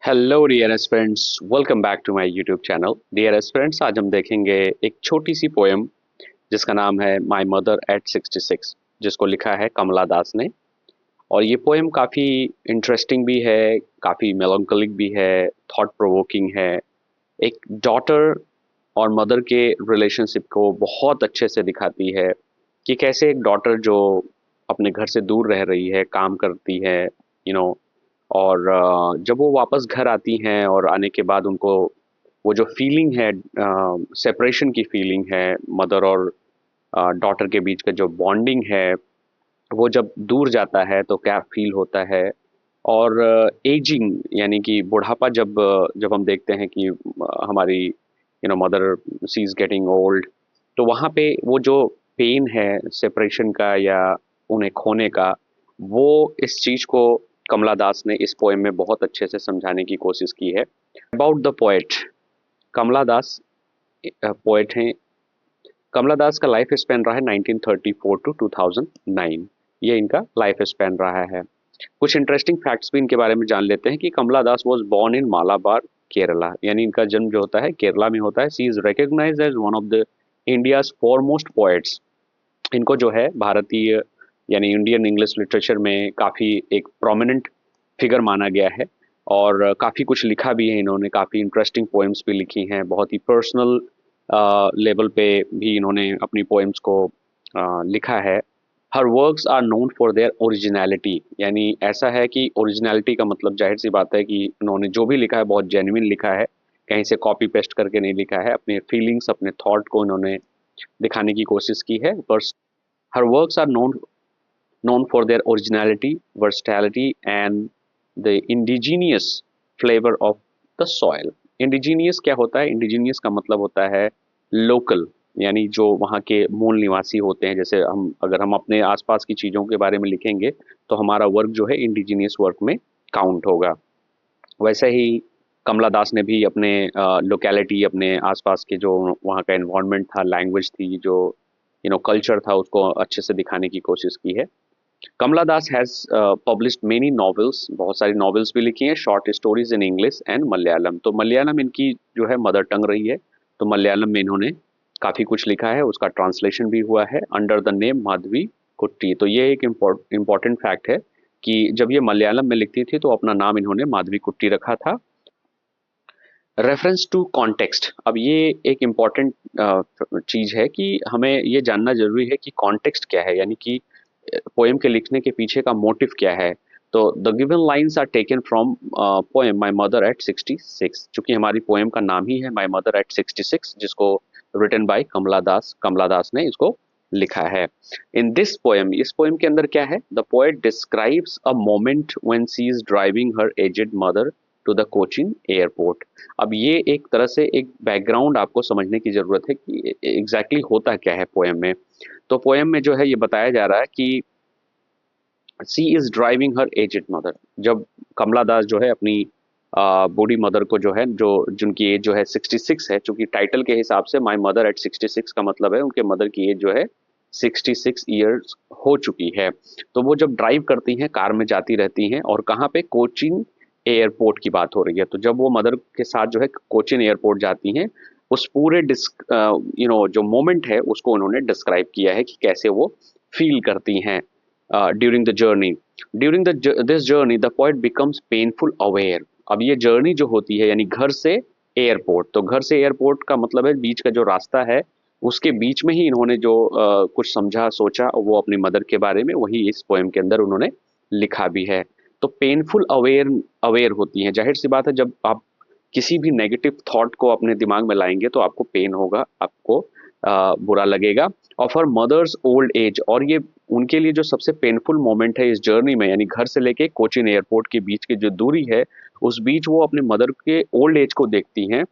Hello dear aspirants, welcome back to my YouTube channel. Dear aspirants, आज हम देखेंगे एक छोटी सी पोएम जिसका नाम है माय मदर एट 66, जिसको लिखा है कमला दास ने। और ये पोएम काफ़ी इंटरेस्टिंग भी है, काफ़ी मेलंकलिक भी है, थॉट प्रोवोकिंग है। एक डॉटर और मदर के रिलेशनशिप को बहुत अच्छे से दिखाती है कि कैसे एक डॉटर जो अपने घर से दूर रह रही है, काम करती है, यू नो और जब वो वापस घर आती हैं और आने के बाद उनको वो जो फीलिंग है, सेपरेशन की फीलिंग है, मदर और डॉटर के बीच का जो बॉन्डिंग है, वो जब दूर जाता है तो क्या फील होता है। और एजिंग यानी कि बुढ़ापा जब हम देखते हैं कि हमारी mother she is getting old, तो वहाँ पे वो जो पेन है सेपरेशन का या उन्हें खोने का, वो इस चीज को कमला दास ने इस पोएम में बहुत अच्छे से समझाने की कोशिश की है। About the poet, Kamala Das poet हैं। कमला दास का लाइफ स्पैन रहा है 1934 टू 2009। ये इनका लाइफ स्पैन रहा है। कुछ इंटरेस्टिंग फैक्ट्स भी इनके बारे में जान लेते हैं कि Kamala Das was born in Malabar, Kerala. यानी इनका जन्म जो होता है केरला में होता है। She is recognised as one of the India's foremost poets. इनको जो है भारतीय यानी इंडियन इंग्लिश लिटरेचर में काफ़ी एक प्रोमिनेंट फिगर माना गया है। और काफ़ी कुछ लिखा भी है इन्होंने, काफ़ी इंटरेस्टिंग पोएम्स भी लिखी हैं। बहुत ही पर्सनल लेवल पे भी इन्होंने अपनी पोएम्स को लिखा है। Her works are known for their originality, यानी ऐसा है कि ओरिजिनलिटी का मतलब जाहिर सी बात है कि उन्होंने जो भी लिखा है बहुत जेन्युइन लिखा है, कहीं से कॉपी पेस्ट करके नहीं लिखा है। अपने फीलिंग्स, अपने थॉट को इन्होंने दिखाने की कोशिश की है। पर her works are known for their originality, versatility, and the indigenous flavor of the soil. Indigenous क्या होता है? इंडिजीनियस का मतलब होता है लोकल, यानी जो वहाँ के मूल निवासी होते हैं। जैसे अगर हम अपने आसपास की चीज़ों के बारे में लिखेंगे तो हमारा वर्क जो है इंडिजीनियस वर्क में काउंट होगा। वैसे ही कमला दास ने भी अपने लोकेलिटी, अपने आसपास के जो वहाँ का एनवायरनमेंट था, लैंग्वेज थी, जो कल्चर था, उसको अच्छे से दिखाने की कोशिश की है। कमला दास हैज़ पब्लिश्ड मेनी नॉवेल्स, बहुत सारी नॉवेल्स भी लिखी हैं, short stories in English and Malayalam. तो मलयालम इनकी जो है मदर टंग रही है, तो मलयालम में इन्होंने काफ़ी कुछ लिखा है, उसका ट्रांसलेशन भी हुआ है अंडर द नेम माधवी कुट्टी। तो ये एक इम्पॉर्टेंट फैक्ट है कि जब ये मलयालम में लिखती थी तो अपना नाम इन्होंने माधवी कुट्टी रखा था। रेफरेंस टू कॉन्टेक्स्ट, अब ये एक इम्पॉर्टेंट चीज़ है कि हमें ये जानना जरूरी है कि कॉन्टेक्स्ट क्या है, यानी कि पोएम के लिखने के पीछे का मोटिव क्या है। तो the given lines are taken from poem my mother at 66, चूंकि हमारी पोएम का नाम ही है माय मदर एट 66, जिसको रिटन बाय कमला दास ने इसको लिखा है। इन दिस पोएम, इस पोएम के अंदर क्या है? The poet describes a moment when she is driving her aged mother to the Cochin airport. अब ये एक तरह से एक बैकग्राउंड आपको समझने की जरूरत है कि एग्जैक्टली होता क्या है पोएम में। तो पोएम में जो है ये बताया जा रहा है कि she is driving her aged mother. जब कमला दास जो है अपनी बूढ़ी मदर को जो है, जो जिनकी एज जो है 66 है, चूंकि टाइटल के हिसाब से माय मदर एट 66 का मतलब है उनके मदर की एज जो है 66 ईयर्स हो चुकी है। तो वो जब ड्राइव करती हैं, कार में जाती रहती हैं, और कहाँ पे? कोचिन एयरपोर्ट की बात हो रही है। तो जब वो मदर के साथ जो है कोचिन एयरपोर्ट जाती हैं, उस पूरे जो मोमेंट है उसको उन्होंने डिस्क्राइब किया है कि कैसे वो फील करती हैं during the journey. During this journey the poet becomes painful aware. अब ये जर्नी जो होती है, यानी घर से एयरपोर्ट, तो घर से एयरपोर्ट का मतलब है बीच का जो रास्ता है, उसके बीच में ही इन्होंने जो कुछ समझा सोचा वो अपनी मदर के बारे में, वही इस पोएम के अंदर उन्होंने लिखा भी है। तो पेनफुल अवेयर अवेयर होती हैं। जाहिर सी बात है, जब आप किसी भी नेगेटिव थॉट को अपने दिमाग में लाएंगे तो आपको पेन होगा, आपको बुरा लगेगा। Of her mother's old age, और ये उनके लिए जो सबसे पेनफुल मोमेंट है इस जर्नी में, यानी घर से लेके कोचिन एयरपोर्ट के बीच की जो दूरी है, उस बीच वो अपने मदर के ओल्ड एज को देखती हैं,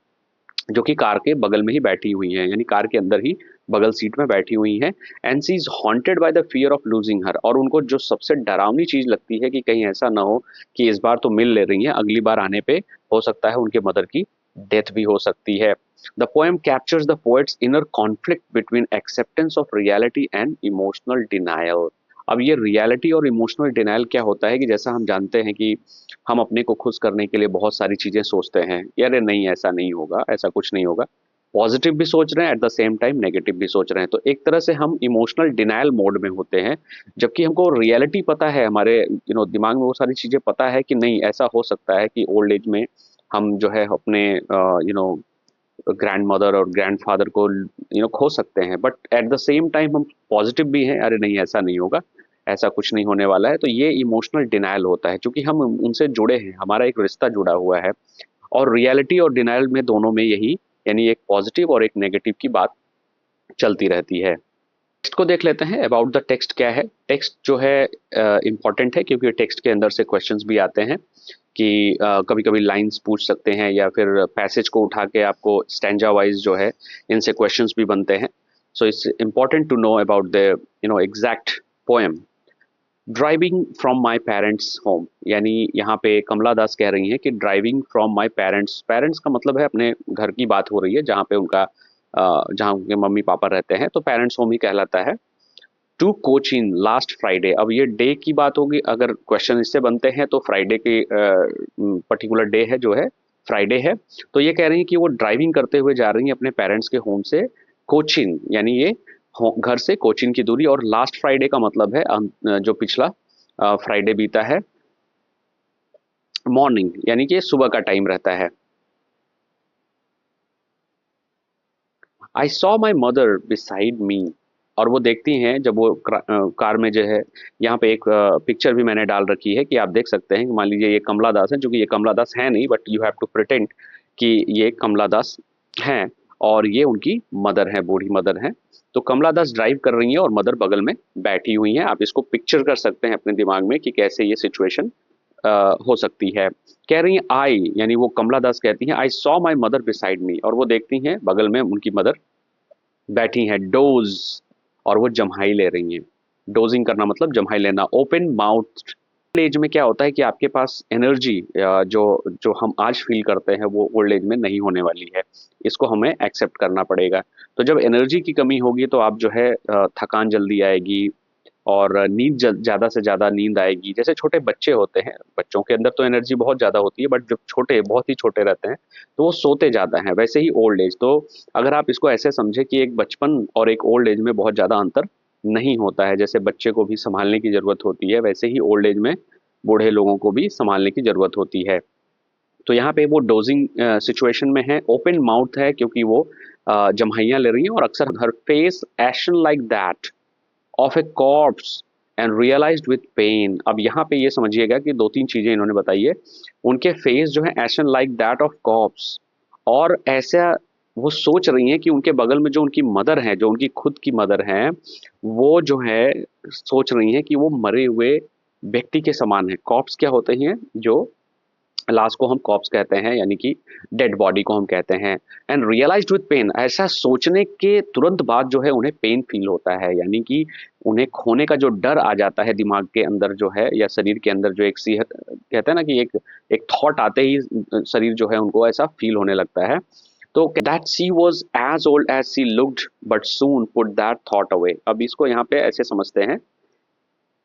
जो कि कार के बगल में ही बैठी हुई हैं, यानी कार के अंदर ही बगल सीट में बैठी हुई हैं। And she is haunted by the fear of losing her, और उनको जो सबसे डरावनी चीज लगती है कि कहीं ऐसा ना हो कि इस बार तो मिल ले रही हैं, अगली बार आने पे हो सकता है उनके मदर की डेथ भी हो सकती है। The poem captures the poets inner conflict between acceptance of reality and emotional denial. अब ये रियलिटी और इमोशनल डिनायल क्या होता है कि जैसा हम जानते हैं कि हम अपने को खुश करने के लिए बहुत सारी चीज़ें सोचते हैं, यार नहीं ऐसा नहीं होगा, ऐसा कुछ नहीं होगा। पॉजिटिव भी सोच रहे हैं, at the same time negative भी सोच रहे हैं, तो एक तरह से हम इमोशनल डिनायल मोड में होते हैं। जबकि हमको रियलिटी पता है, हमारे दिमाग में वो सारी चीज़ें पता है कि नहीं ऐसा हो सकता है कि ओल्ड एज में हम जो है अपने ग्रैंड मदर और ग्रैंड फादर को खो सकते हैं, but at the same time हम पॉजिटिव भी हैं, अरे नहीं ऐसा नहीं होगा, ऐसा कुछ नहीं होने वाला है। तो ये इमोशनल डिनायल होता है, क्योंकि हम उनसे जुड़े हैं, हमारा एक रिश्ता जुड़ा हुआ है। और रियलिटी और डिनायल में दोनों में यही, यानी एक पॉजिटिव और एक नेगेटिव की बात चलती रहती है। टेक्स्ट को देख लेते हैं। अबाउट द टेक्स्ट क्या है। टेक्स्ट जो है इम्पॉर्टेंट है, क्योंकि टेक्स्ट के अंदर से क्वेश्चंस भी आते हैं कि कभी कभी लाइंस पूछ सकते हैं, या फिर पैसेज को उठा के आपको स्टैंजा वाइज जो है इनसे क्वेश्चंस भी बनते हैं। So it's important to know about the exact poem. Driving from my parents home, यानी यहाँ पे कमला दास कह रही हैं कि driving from my parents, parents का मतलब है अपने घर की बात हो रही है, जहाँ पे उनका जहाँ उनके मम्मी पापा रहते हैं, तो पेरेंट्स होम ही कहलाता है। टू कोचीन लास्ट फ्राइडे, अब ये डे की बात होगी, अगर क्वेश्चन इससे बनते हैं तो फ्राइडे की पर्टिकुलर डे है जो है फ्राइडे है। तो ये कह रही हैं कि वो ड्राइविंग करते हुए जा रही हैं अपने पेरेंट्स के होम से कोचीन, यानी ये घर से कोचीन की दूरी। और लास्ट फ्राइडे का मतलब है जो पिछला फ्राइडे बीता है, मॉर्निंग यानी कि सुबह का टाइम रहता है। I saw my mother beside me, और वो देखती हैं जब वो कार में जो है, यहाँ पे एक पिक्चर भी मैंने डाल रखी है कि आप देख सकते हैं कि मान लीजिए ये कमला दास है, चूंकि ये कमला दास है नहीं, but you have to pretend कि ये कमला दास हैं, और ये उनकी मदर है, बूढ़ी मदर है। तो कमला दास ड्राइव कर रही हैं और मदर बगल में बैठी हुई हैं। आप इसको पिक्चर कर सकते हैं अपने दिमाग में कि कैसे ये सिचुएशन हो सकती है। कह रही हैं आई, यानी वो कमला दास कहती हैं I saw my mother beside me, और वो देखती हैं बगल में उनकी मदर बैठी हैं। डोज, और वो जम्हाई ले रही हैं। डोजिंग करना मतलब जम्हाई लेना। ओपन माउथ, एज में क्या होता है कि आपके पास एनर्जी जो जो हम आज फील करते हैं वो ओल्ड एज में नहीं होने वाली है, इसको हमें एक्सेप्ट करना पड़ेगा। तो जब एनर्जी की कमी होगी तो आप जो है थकान जल्दी आएगी, और नींद ज़्यादा से ज़्यादा नींद आएगी। जैसे छोटे बच्चे होते हैं, बच्चों के अंदर तो एनर्जी बहुत ज़्यादा होती है, बट जब छोटे बहुत ही छोटे रहते हैं तो वो सोते ज़्यादा हैं। वैसे ही ओल्ड एज, तो अगर आप इसको ऐसे समझे कि एक बचपन और एक ओल्ड एज में बहुत ज़्यादा अंतर नहीं होता है। जैसे बच्चे को भी संभालने की ज़रूरत होती है, वैसे ही ओल्ड एज में बूढ़े लोगों को भी संभालने की ज़रूरत होती है। तो यहाँ पे वो डोजिंग सिचुएशन में है। ओपन माउथ है क्योंकि वो जम्हाइयाँ ले रही हैं, और अक्सर her face ashen like that of a corpse and realised with pain. अब यहाँ पे ये समझिएगा कि दो तीन चीजें इन्होंने बताई है। उनके फेस जो है एशन लाइक दैट ऑफ कॉर्प्स, और ऐसा वो सोच रही हैं कि उनके बगल में जो उनकी मदर है, जो उनकी खुद की मदर है, वो जो है सोच रही हैं कि वो मरे हुए व्यक्ति के समान है। कॉर्प्स क्या होते हैं, जो लाश को हम कॉप्स कहते हैं, यानी कि डेड बॉडी को हम कहते हैं। एंड रियलाइज्ड विद पेन, ऐसा सोचने के तुरंत बाद जो है उन्हें पेन फील होता है, यानी कि उन्हें खोने का जो डर आ जाता है दिमाग के अंदर जो है, या शरीर के अंदर जो एक सी कहते हैं ना कि एक एक थॉट आते ही शरीर जो है उनको ऐसा फील होने लगता है। तो that she was as old as she looked but soon put that thought away. अब इसको यहाँ पे ऐसे समझते हैं,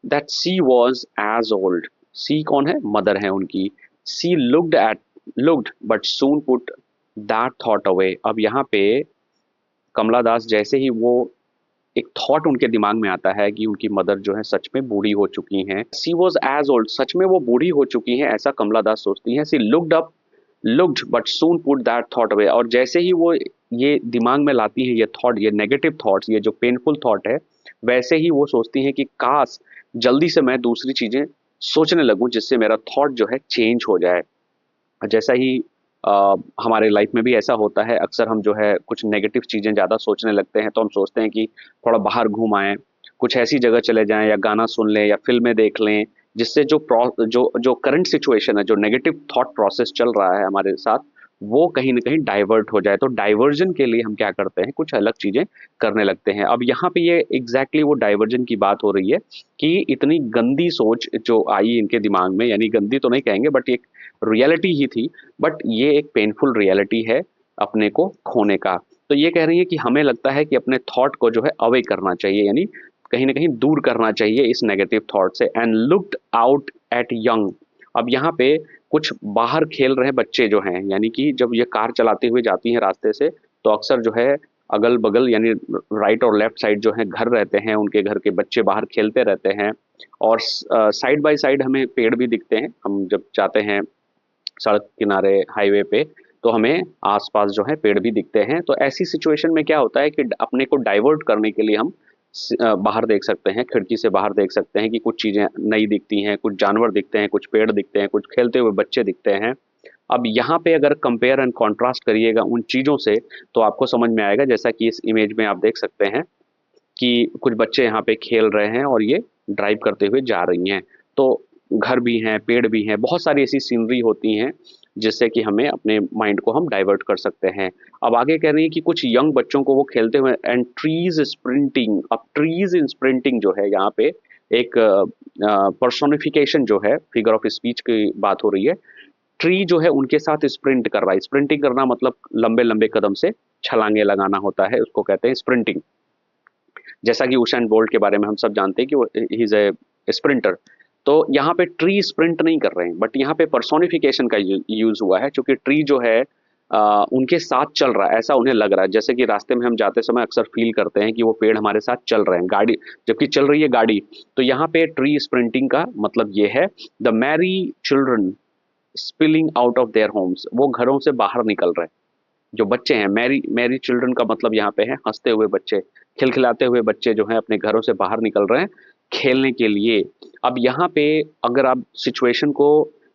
that she was as old, she कौन है, मदर है उनकी। She looked but soon put that thought away. अब यहाँ पे कमला दास जैसे ही वो एक थॉट उनके दिमाग में आता है कि उनकी मदर जो है सच में बूढ़ी हो चुकी हैं, सी वॉज एज ओल्ड, सच में वो बूढ़ी हो चुकी हैं, ऐसा कमला दास सोचती हैं। She looked but soon put that thought away, और जैसे ही वो ये दिमाग में लाती हैं ये थॉट, ये नेगेटिव थॉट्स, ये जो पेनफुल थॉट है, वैसे ही वो सोचती हैं कि काश जल्दी से मैं दूसरी चीजें सोचने लगूं जिससे मेरा थॉट जो है चेंज हो जाए। जैसा ही हमारे लाइफ में भी ऐसा होता है, अक्सर हम जो है कुछ नेगेटिव चीज़ें ज़्यादा सोचने लगते हैं, तो हम सोचते हैं कि थोड़ा बाहर घूम आएँ, कुछ ऐसी जगह चले जाएँ, या गाना सुन लें, या फ़िल्में देख लें, जिससे जो करंट सिचुएशन है, जो नेगेटिव थॉट प्रोसेस चल रहा है हमारे साथ, वो कहीं न कहीं डाइवर्ट हो जाए। तो डाइवर्जन के लिए हम क्या करते हैं, कुछ अलग चीज़ें करने लगते हैं। अब यहाँ पे ये एग्ज़ैक्टली वो डाइवर्जन की बात हो रही है कि इतनी गंदी सोच जो आई इनके दिमाग में, यानी गंदी तो नहीं कहेंगे, बट एक रियलिटी ही थी, बट ये एक पेनफुल रियलिटी है अपने को खोने का। तो ये कह रही है कि हमें लगता है कि अपने थॉट को जो है अवे करना चाहिए, यानी कहीं ना कहीं दूर करना चाहिए इस नेगेटिव थॉट से। And looked out at young, अब यहाँ पे कुछ बाहर खेल रहे बच्चे जो हैं, यानी कि जब ये कार चलाते हुए जाती हैं रास्ते से, तो अक्सर जो है अगल बगल यानी राइट और लेफ्ट साइड जो है घर रहते हैं, उनके घर के बच्चे बाहर खेलते रहते हैं। और साइड बाय साइड हमें पेड़ भी दिखते हैं, हम जब जाते हैं सड़क किनारे हाईवे पे तो हमें आसपास जो है पेड़ भी दिखते हैं। तो ऐसी सिचुएशन में क्या होता है कि अपने को डाइवर्ट करने के लिए हम बाहर देख सकते हैं, खिड़की से बाहर देख सकते हैं कि कुछ चीजें नई दिखती हैं, कुछ जानवर दिखते हैं, कुछ पेड़ दिखते हैं, कुछ खेलते हुए बच्चे दिखते हैं। अब यहाँ पे अगर कंपेयर एंड कॉन्ट्रास्ट करिएगा उन चीजों से, तो आपको समझ में आएगा, जैसा कि इस इमेज में आप देख सकते हैं कि कुछ बच्चे यहाँ पे खेल रहे हैं और ये ड्राइव करते हुए जा रही हैं। तो घर भी हैं, पेड़ भी हैं, बहुत सारी ऐसी सीनरी होती हैं जिससे कि हमें अपने माइंड को हम डाइवर्ट कर सकते हैं। अब आगे कह रही है कि कुछ यंग बच्चों को वो खेलते हुए, एंड ट्रीज स्प्रिंटिंग, अब ट्रीज इन स्प्रिंटिंग जो है यहाँ पे एक पर्सोनिफिकेशन जो है, फिगर ऑफ स्पीच की बात हो रही है। ट्री जो है उनके साथ स्प्रिंट कर रहा है, स्प्रिंटिंग करना मतलब लंबे लंबे कदम से छलांगे लगाना होता है, उसको कहते हैं स्प्रिंटिंग। जैसा कि उशैन बोल्ट के बारे में हम सब जानते हैं कि वो ही इज ए स्प्रिंटर। तो यहाँ पे ट्री स्प्रिंट नहीं कर रहे हैं, बट यहाँ पे पर्सोनिफिकेशन का यूज हुआ है, क्योंकि ट्री जो है उनके साथ चल रहा है, ऐसा उन्हें लग रहा है। जैसे कि रास्ते में हम जाते समय अक्सर फील करते हैं कि वो पेड़ हमारे साथ चल रहे हैं, गाड़ी जबकि चल रही है गाड़ी। तो यहाँ पे ट्री स्प्रिंटिंग का मतलब ये है, the Mary children spilling out of their homes, वो घरों से बाहर निकल रहे हैं। जो बच्चे हैं, मैरी मैरी चिल्ड्रन का मतलब यहाँ पे है हंसते हुए बच्चे, खिलखिलाते हुए बच्चे जो हैं अपने घरों से बाहर निकल रहे हैं खेलने के लिए। अब यहाँ पे अगर आप सिचुएशन को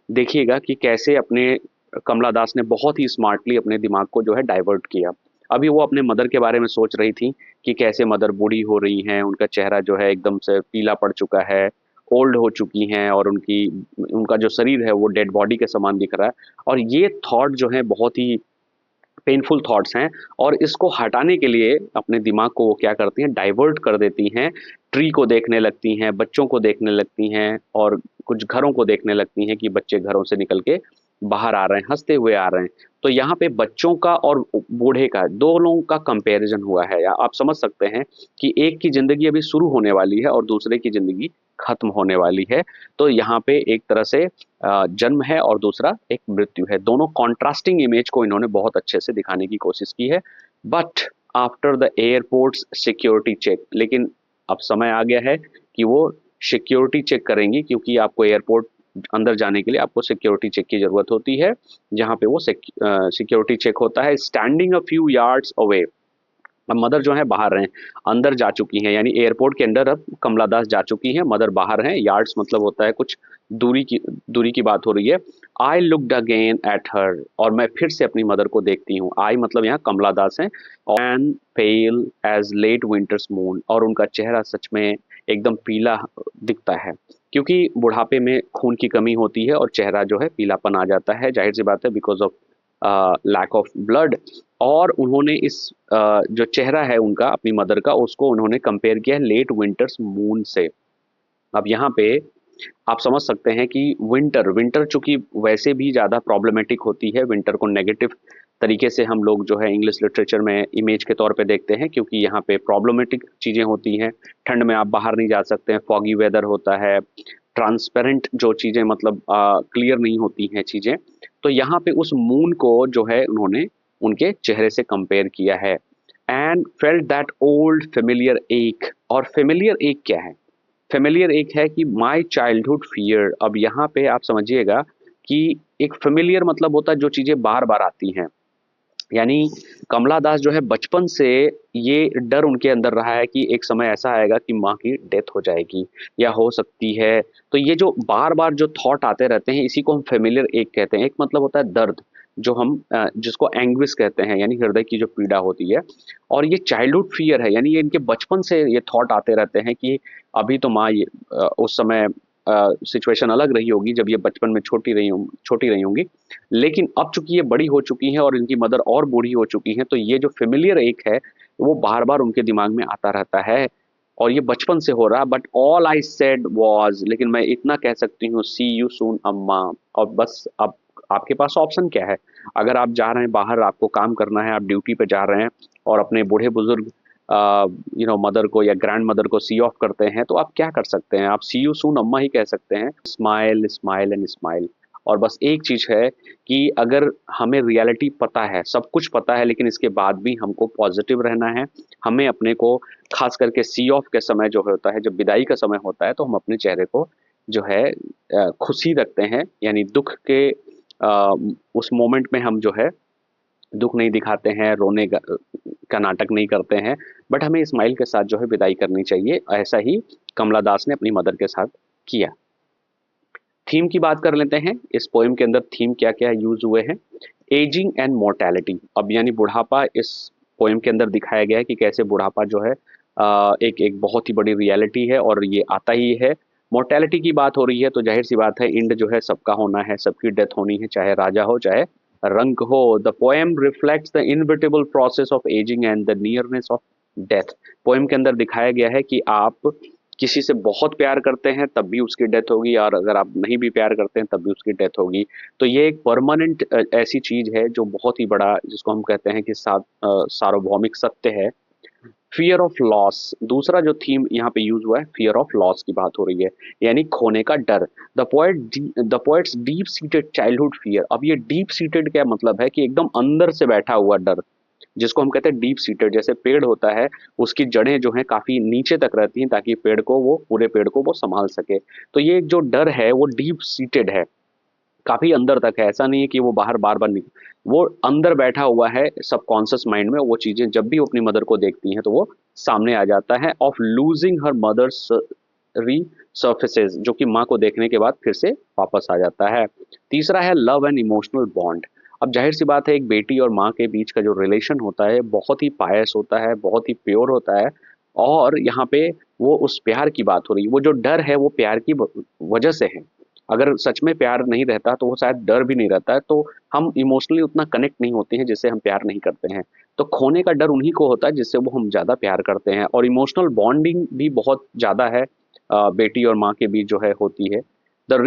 देखिएगा कि कैसे अपने कमला दास ने बहुत ही स्मार्टली अपने दिमाग को जो है डाइवर्ट किया। अभी वो अपने मदर के बारे में सोच रही थी कि कैसे मदर बूढ़ी हो रही हैं, उनका चेहरा जो है एकदम से पीला पड़ चुका है, ओल्ड हो चुकी हैं, और उनकी उनका जो शरीर है वो डेड बॉडी के समान दिख रहा है। और ये थॉट जो है बहुत ही पेनफुल थॉट्स हैं, और इसको हटाने के लिए अपने दिमाग को वो क्या करती हैं, डाइवर्ट कर देती हैं। ट्री को देखने लगती हैं, बच्चों को देखने लगती हैं, और कुछ घरों को देखने लगती हैं कि बच्चे घरों से निकल के बाहर आ रहे हैं, हंसते हुए आ रहे हैं। तो यहाँ पे बच्चों का और बूढ़े का, दोनों का कंपैरिजन हुआ है, या आप समझ सकते हैं कि एक की जिंदगी अभी शुरू होने वाली है और दूसरे की जिंदगी खत्म होने वाली है। तो यहाँ पे एक तरह से जन्म है और दूसरा एक मृत्यु है। दोनों कॉन्ट्रास्टिंग इमेज को इन्होंने बहुत अच्छे से दिखाने की कोशिश की है। But after the airport's security check, लेकिन अब समय आ गया है कि वो सिक्योरिटी चेक करेंगी, क्योंकि आपको एयरपोर्ट अंदर जाने के लिए आपको सिक्योरिटी चेक की जरूरत होती है, जहाँ पे वो सिक्योरिटी चेक होता है। Standing a few yards away, अब मदर जो है बाहर हैं, अंदर जा चुकी हैं, यानी एयरपोर्ट के अंदर अब कमला दास जा चुकी हैं, मदर बाहर हैं। यार्ड्स मतलब होता है कुछ दूरी की बात हो रही है। I looked again at her, और मैं फिर से अपनी मदर को देखती हूँ। आई मतलब यहाँ कमला दास हैं। And pale as late winter's moon, और उनका चेहरा सच में एकदम पीला दिखता है, क्योंकि बुढ़ापे में खून की कमी होती है और चेहरा जो है पीलापन आ जाता है, जाहिर सी बात है, because of lack of blood. और उन्होंने इस जो चेहरा है उनका, अपनी मदर का, उसको उन्होंने कंपेयर किया है लेट विंटर्स मून से। अब यहाँ पे आप समझ सकते हैं कि विंटर विंटर चूंकि वैसे भी ज़्यादा प्रॉब्लमेटिक होती है, विंटर को नेगेटिव तरीके से हम लोग जो है इंग्लिश लिटरेचर में इमेज के तौर पे देखते हैं, क्योंकि यहाँ पे प्रॉब्लमेटिक चीज़ें होती हैं। ठंड में आप बाहर नहीं जा सकते हैं, फॉगी वेदर होता है, ट्रांसपेरेंट जो चीज़ें मतलब क्लियर नहीं होती हैं चीज़ें। तो यहाँ पे उस मून को जो है उन्होंने उनके चेहरे से कंपेयर किया है। And felt that old familiar एक, और फेमिलियर एक क्या है? फेमिलियर एक है कि माई चाइल्डहुड फियर। अब यहाँ पे आप समझिएगा कि एक फेमिलियर मतलब होता है जो चीज़ें बार बार आती हैं, यानी कमला दास जो है बचपन से ये डर उनके अंदर रहा है कि एक समय ऐसा आएगा कि माँ की डेथ हो जाएगी या हो सकती है। तो ये जो बार बार जो थॉट आते रहते हैं, इसी को हम फेमिलियर एक कहते हैं। एक मतलब होता है दर्द, जो हम जिसको एंग्विश कहते हैं, यानी हृदय की जो पीड़ा होती है। और ये चाइल्डहुड फियर है, यानी ये इनके बचपन से ये थॉट आते रहते हैं कि अभी तो माँ उस समय सिचुएशन अलग रही होगी जब ये बचपन में छोटी रही होंगी, लेकिन अब चूंकि ये बड़ी हो चुकी हैं और इनकी मदर और बूढ़ी हो चुकी हैं, तो ये जो फेमिलियर एक है वो बार बार उनके दिमाग में आता रहता है, और ये बचपन से हो रहा। But all I said was, लेकिन मैं इतना कह सकती हूँ, सी यू सून अम्मा। और बस अब आपके पास ऑप्शन क्या है? अगर आप जा रहे हैं बाहर, आपको काम करना है, आप ड्यूटी पे जा रहे हैं और अपने बूढ़े बुजुर्ग मदर को या ग्रैंड मदर को सी ऑफ करते हैं, तो आप क्या कर सकते हैं? आप सी यू सून अम्मा ही कह सकते हैं। Smile smile and smile. और बस एक चीज है कि अगर हमें रियलिटी पता है, सब कुछ पता है, लेकिन इसके बाद भी हमको पॉजिटिव रहना है। हमें अपने को खास करके सी ऑफ के समय जो होता है, जब विदाई का समय होता है, तो हम अपने चेहरे को जो है खुशी रखते हैं, यानी दुख के उस मोमेंट में हम जो है दुख नहीं दिखाते हैं, रोने का नाटक नहीं करते हैं, बट हमें स्माइल के साथ जो है विदाई करनी चाहिए। ऐसा ही कमला दास ने अपनी मदर के साथ किया। थीम की बात कर लेते हैं। इस पोएम के अंदर थीम क्या क्या यूज हुए हैं? Ageing and mortality. अब यानी बुढ़ापा इस पोएम के अंदर दिखाया गया है कि कैसे बुढ़ापा जो है एक एक बहुत ही बड़ी रियलिटी है और ये आता ही है। मोर्टैलिटी की बात हो रही है तो जाहिर सी बात है, इंड जो है सबका होना है, सबकी डेथ होनी है, चाहे राजा हो चाहे रंक हो। The poem reflects the inevitable process of ageing and the nearness of death. Poem के अंदर दिखाया गया है कि आप किसी से बहुत प्यार करते हैं तब भी उसकी डेथ होगी, और अगर आप नहीं भी प्यार करते हैं तब भी उसकी डेथ होगी। तो ये एक परमानेंट ऐसी चीज है जो बहुत ही बड़ा, जिसको हम कहते हैं कि सार्वभौमिक सत्य है। फियर ऑफ लॉस, दूसरा जो थीम यहाँ पे यूज हुआ है, फियर ऑफ लॉस की बात हो रही है, यानी खोने का डर। The poets deep seated childhood fear. अब ये डीप सीटेड क्या मतलब है? कि एकदम अंदर से बैठा हुआ डर, जिसको हम कहते हैं डीप सीटेड। जैसे पेड़ होता है, उसकी जड़ें जो हैं काफी नीचे तक रहती हैं ताकि पेड़ को वो पूरे पेड़ को वो संभाल सके। तो ये जो डर है वो डीप सीटेड है, काफी अंदर तक है। ऐसा नहीं है कि वो बाहर बार बार नहीं, वो अंदर बैठा हुआ है सबकॉन्शियस माइंड में। वो चीजें जब भी वो अपनी मदर को देखती हैं तो वो सामने आ जाता है। ऑफ लूजिंग हर मदर्स रिसर्फेसेस, जो कि माँ को देखने के बाद फिर से वापस आ जाता है। तीसरा है लव एंड इमोशनल बॉन्ड। अब जाहिर सी बात है, एक बेटी और माँ के बीच का जो रिलेशन होता है बहुत ही पायस होता है, बहुत ही प्योर होता है। और यहाँ पे वो उस प्यार की बात हो रही है। वो जो डर है वो प्यार की वजह से है। अगर सच में प्यार नहीं रहता तो वो शायद डर भी नहीं रहता है, तो हम इमोशनली उतना कनेक्ट नहीं होते हैं जिससे हम प्यार नहीं करते हैं। तो खोने का डर उन्हीं को होता है जिससे वो हम ज़्यादा प्यार करते हैं। और इमोशनल बॉन्डिंग भी बहुत ज़्यादा है बेटी और माँ के बीच जो है होती है। The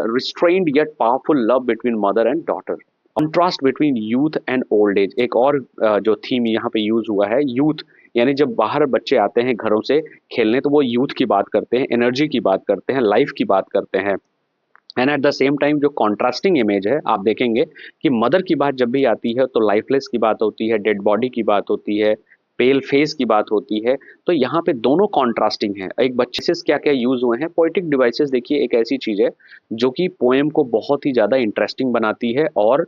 restrained yet powerful love between mother and daughter. Contrast between youth and old age, एक और जो थीम यहाँ पे यूज हुआ है, यूथ। यानी जब बाहर बच्चे आते हैं घरों से खेलने तो वो यूथ की बात करते हैं, एनर्जी की बात करते हैं, लाइफ की बात करते हैं। And at the same time जो कॉन्ट्रास्टिंग इमेज है, आप देखेंगे कि मदर की बात जब भी आती है तो लाइफलेस की बात होती है, डेड बॉडी की बात होती है, पेल फेस की बात होती है। तो यहाँ पे दोनों कॉन्ट्रास्टिंग है। एक बच्चे से क्या क्या यूज हुए हैं? पोएटिक डिवाइसेस देखिए एक ऐसी चीज है जो कि पोएम को बहुत ही ज्यादा इंटरेस्टिंग बनाती है और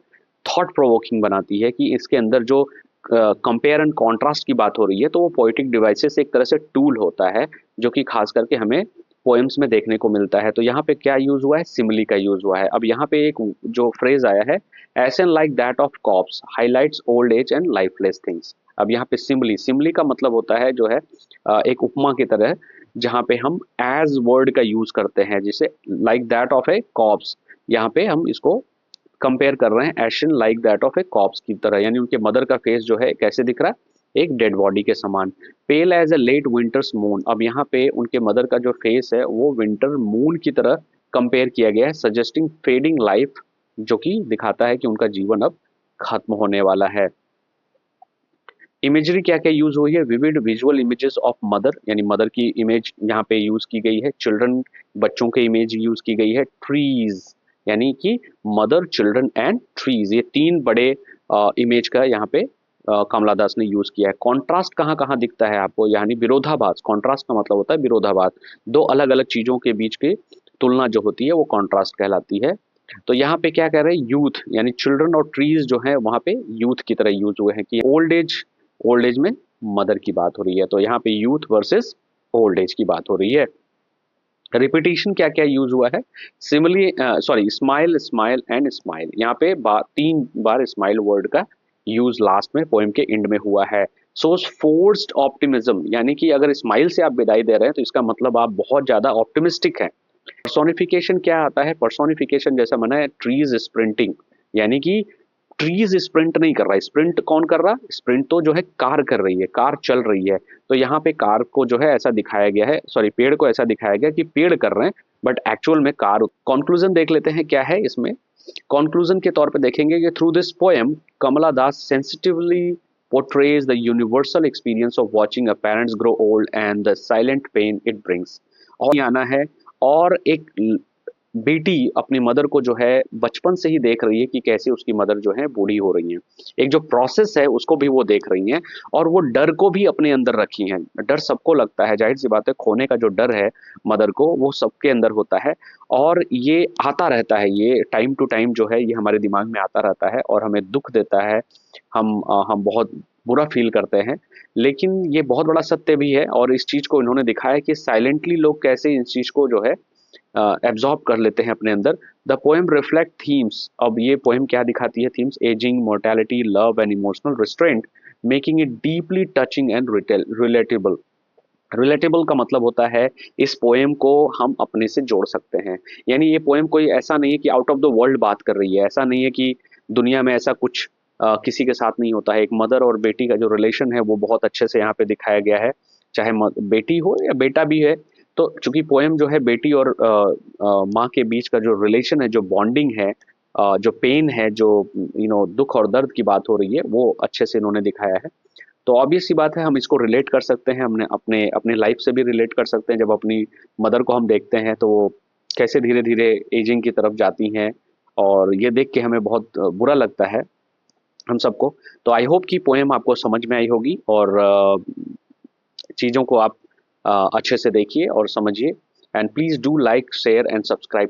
थॉट प्रोवोकिंग बनाती है। कि इसके अंदर जो कंपेयर एंड कॉन्ट्रास्ट की बात हो रही है, तो वो पोएटिक डिवाइसेस एक तरह से टूल होता है जो कि खास करके हमें पोएम्स में देखने को मिलता है। तो यहाँ पे क्या यूज हुआ है? सिमिली का यूज हुआ है। अब यहाँ पे एक जो फ्रेज आया है, ashen like that of corpse highlights old age and lifeless things. अब यहाँ पे सिमिली, सिमिली का मतलब होता है जो है एक उपमा की तरह, जहाँ पे हम एज वर्ड का यूज करते हैं, जिसे like that of a corpse, यहाँ पे हम इसको कंपेयर कर रहे हैं ashen like that of a corpse की तरह, यानी उनके मदर का फेस जो है कैसे दिख रहा है? एक डेड बॉडी के समान। Pale as a late winter's moon. अब यहाँ पे उनके मदर का जो फेस है वो विंटर मून की तरह कंपेयर किया गया है, सजेस्टिंग फेडिंग लाइफ, जो कि दिखाता है कि उनका जीवन अब खत्म होने वाला है। इमेजरी क्या क्या यूज हुई है? Vivid visual images of mother, यानी मदर की इमेज यहाँ पे यूज की गई है। चिल्ड्रन, बच्चों के इमेज यूज की गई है। ट्रीज, यानी कि मदर, चिल्ड्रन एंड ट्रीज, ये तीन बड़े इमेज का यहाँ पे कमला दास ने यूज किया है। कॉन्ट्रास्ट कहाँ कहाँ दिखता है आपको? यानी विरोधाभास। कॉन्ट्रास्ट का मतलब होता है विरोधाभास, दो अलग अलग चीजों के बीच की तुलना जो होती है वो कॉन्ट्रास्ट कहलाती है। तो यहाँ पे क्या कह रहे हैं? यूथ, यानी चिल्ड्रन और ट्रीज जो है वहां पे यूथ की तरह यूज हुए हैं। कि ओल्ड एज में मदर की बात हो रही है, तो यहाँ पे यूथ वर्सेस ओल्ड एज की बात हो रही है। रिपीटिशन क्या क्या यूज हुआ है? Simile, sorry, smile smile and smile. यहाँ पे तीन बार स्माइल वर्ड का यूज लास्ट में पोएम के एंड में हुआ है। सोस फोर्स्ड ऑप्टिमिज्म, यानी कि अगर स्माइल से आप विदाई दे रहे हैं तो इसका मतलब आप बहुत ज्यादा ऑप्टिमिस्टिक हैं। पर्सोनिफिकेशन क्या आता है? पर्सोनिफिकेशन जैसा मना है ट्रीज स्प्रिंटिंग, यानी कि ट्रीज स्प्रिंट नहीं कर रहा है। स्प्रिंट कौन कर रहा? स्प्रिंट तो जो है कार कर रही है, कार चल रही है। तो यहाँ पे कार को जो है ऐसा दिखाया गया है, सॉरी, पेड़ को ऐसा दिखाया गया कि पेड़ कर रहे हैं, बट एक्चुअल में कार। कंक्लूजन देख लेते हैं क्या है इसमें। कंक्लूजन के तौर पे देखेंगे कि through this poem Kamala Das sensitively portrays the universal experience of watching a parents grow old and the silent pain it brings। और ये आना है, और एक बेटी अपनी मदर को जो है बचपन से ही देख रही है कि कैसे उसकी मदर जो है बूढ़ी हो रही हैं। एक जो प्रोसेस है उसको भी वो देख रही हैं, और वो डर को भी अपने अंदर रखी हैं। डर सबको लगता है, ज़ाहिर सी बात है, खोने का जो डर है मदर को, वो सबके अंदर होता है, और ये आता रहता है, ये टाइम टू टाइम जो है ये हमारे दिमाग में आता रहता है और हमें दुख देता है। हम बहुत बुरा फील करते हैं, लेकिन ये बहुत बड़ा सत्य भी है, और इस चीज़ को इन्होंने दिखाया कि साइलेंटली लोग कैसे इस चीज़ को जो है एब्जॉर्ब कर लेते हैं अपने अंदर। द पोएम रिफ्लेक्ट थीम्स, अब ये पोएम क्या दिखाती है? Themes: ageing, mortality, love and emotional restraint, making it deeply touching and relatable. Relatable का मतलब होता है इस पोएम को हम अपने से जोड़ सकते हैं। यानी ये पोएम कोई ऐसा नहीं है कि आउट ऑफ द वर्ल्ड बात कर रही है, ऐसा नहीं है कि दुनिया में ऐसा कुछ किसी के साथ नहीं होता है। एक मदर और बेटी का जो रिलेशन है वो बहुत अच्छे से यहाँ पे दिखाया गया है, चाहे बेटी हो या बेटा भी है। तो चूंकि पोएम जो है बेटी और माँ के बीच का जो रिलेशन है, जो बॉन्डिंग है, जो पेन है, जो दुख और दर्द की बात हो रही है, वो अच्छे से इन्होंने दिखाया है। तो ऑब्वियस सी बात है, हम इसको रिलेट कर सकते हैं, हमने अपने अपने लाइफ से भी रिलेट कर सकते हैं। जब अपनी मदर को हम देखते हैं तो वो कैसे धीरे धीरे एजिंग की तरफ जाती हैं, और ये देख के हमें बहुत बुरा लगता है हम सबको। तो आई होप कि पोएम आपको समझ में आई होगी, और चीज़ों को आप अच्छे से देखिए और समझिए। And please do like, share and subscribe.